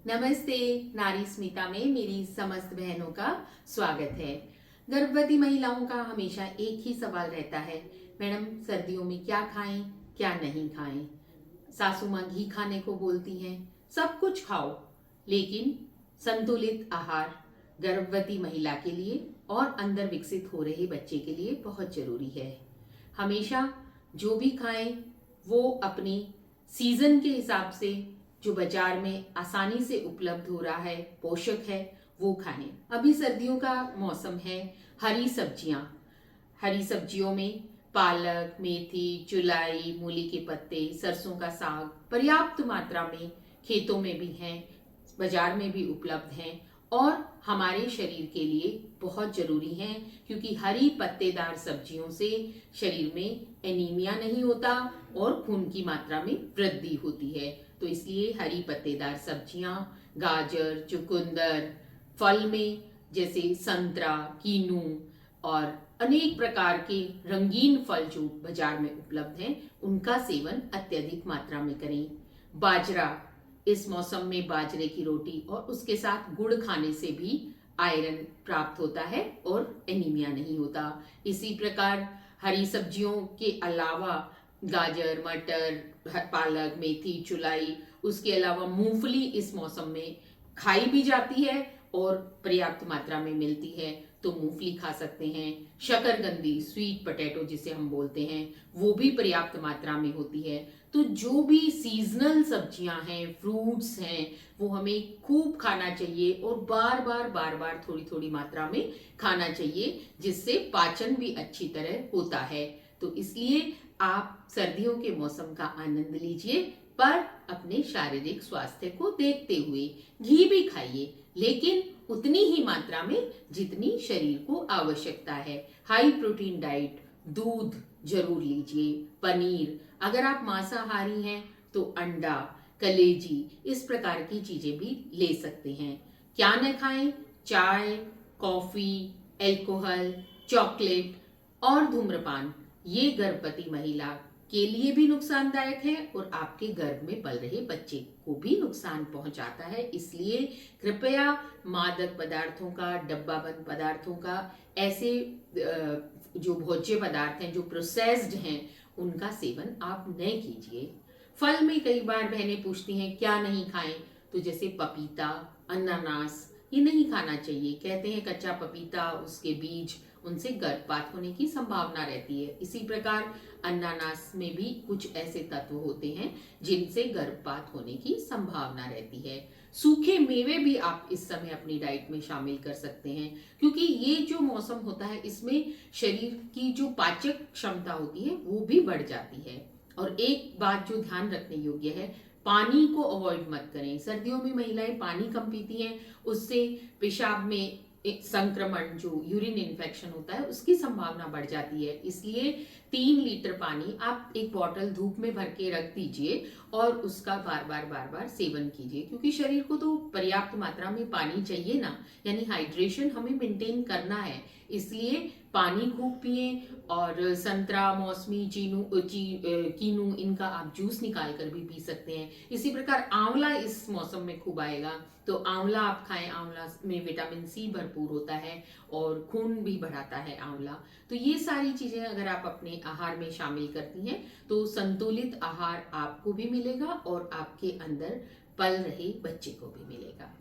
नमस्ते। नारी स्मिता में मेरी समस्त बहनों का स्वागत है। गर्भवती महिलाओं का हमेशा एक ही सवाल रहता है, मैडम सर्दियों में क्या खाएं क्या नहीं खाएं। सासू माँ घी खाने को बोलती हैं, सब कुछ खाओ, लेकिन संतुलित आहार गर्भवती महिला के लिए और अंदर विकसित हो रहे बच्चे के लिए बहुत जरूरी है। हमेशा जो भी खाएं वो अपनी सीजन के हिसाब से, जो बाजार में आसानी से उपलब्ध हो रहा है, पोषक है, वो खाएं। अभी सर्दियों का मौसम है। हरी सब्जियों में पालक, मेथी, चुलाई, मूली के पत्ते, सरसों का साग पर्याप्त मात्रा में खेतों में भी हैं, बाजार में भी उपलब्ध हैं और हमारे शरीर के लिए बहुत जरूरी हैं, क्योंकि हरी पत्तेदार सब्जियों से शरीर में एनीमिया नहीं होता और खून की मात्रा में वृद्धि होती है। तो इसलिए हरी पत्तेदार सब्जियां, गाजर, चुकंदर, फल में जैसे संतरा, कीनू और अनेक प्रकार के रंगीन फल जो बाजार में उपलब्ध हैं, उनका सेवन अत्यधिक मात्रा में करें। बाजरा, इस मौसम में बाजरे की रोटी और उसके साथ गुड़ खाने से भी आयरन प्राप्त होता है और एनीमिया नहीं होता। इसी प्रकार हरी सब्जियों के अलावा गाजर, मटर, पालक, मेथी, चुलाई, उसके अलावा मूंगफली इस मौसम में खाई भी जाती है और पर्याप्त मात्रा में मिलती है, तो मूंगफली खा सकते हैं। शकरकंदी, स्वीट पोटैटो जिसे हम बोलते हैं, वो भी पर्याप्त मात्रा में होती है। तो जो भी सीजनल सब्जियां हैं, फ्रूट्स हैं, वो हमें खूब खाना चाहिए और बार बार थोड़ी थोड़ी मात्रा में खाना चाहिए, जिससे पाचन भी अच्छी तरह होता है। तो इसलिए आप सर्दियों के मौसम का आनंद लीजिए, पर अपने शारीरिक स्वास्थ्य को देखते हुए घी भी खाइए, लेकिन उतनी ही मात्रा में जितनी शरीर को आवश्यकता है। हाई प्रोटीन डाइट, दूध जरूर लीजिए, पनीर, अगर आप मांसाहारी हैं तो अंडा, कलेजी, इस प्रकार की चीजें भी ले सकते हैं। क्या न खाएं? चाय, कॉफी, एल्कोहल, चॉकलेट और धूम्रपान, ये गर्भवती महिला के लिए भी नुकसानदायक है और आपके गर्भ में पल रहे बच्चे को भी नुकसान पहुंचाता है। इसलिए कृपया मादक पदार्थों का, डब्बा बंद पदार्थों का, ऐसे जो भोज्य पदार्थ हैं जो प्रोसेस्ड हैं, उनका सेवन आप न कीजिए। फल में कई बार बहनें पूछती हैं क्या नहीं खाएं, तो जैसे पपीता, अनानास, ये नहीं खाना चाहिए। कहते हैं कच्चा पपीता, उसके बीज, उनसे गर्भपात होने की संभावना रहती है। इसी प्रकार अनानास में भी कुछ ऐसे तत्व होते हैं जिनसे गर्भपात होने की संभावना रहती है। सूखे मेवे भी आप इस समय अपनी डाइट में शामिल कर सकते हैं, क्योंकि ये जो मौसम होता है इसमें शरीर की जो पाचक क्षमता होती है वो भी बढ़ जाती है। और एक बात जो ध्यान रखने योग्य है, पानी को अवॉइड मत करें। सर्दियों में महिलाएं पानी कम पीती हैं, उससे पेशाब में एक संक्रमण, जो यूरिन इन्फेक्शन होता है, उसकी संभावना बढ़ जाती है। इसलिए 3 लीटर पानी आप एक बॉटल धूप में भर के रख दीजिए और उसका बार बार सेवन कीजिए, क्योंकि शरीर को तो पर्याप्त मात्रा में पानी चाहिए ना, यानी हाइड्रेशन हमें मेंटेन करना है। इसलिए पानी खूब पिए और संतरा, मौसमी, कीनू, इनका आप जूस निकाल कर भी पी सकते हैं। इसी प्रकार आंवला इस मौसम में खूब आएगा, तो आंवला आप खाएं। आंवला में विटामिन सी भरपूर होता है और खून भी बढ़ाता है आंवला। तो ये सारी चीजें अगर आप अपने आहार में शामिल करती हैं तो संतुलित आहार आपको भी मिलेगा और आपके अंदर पल रहे बच्चे को भी मिलेगा।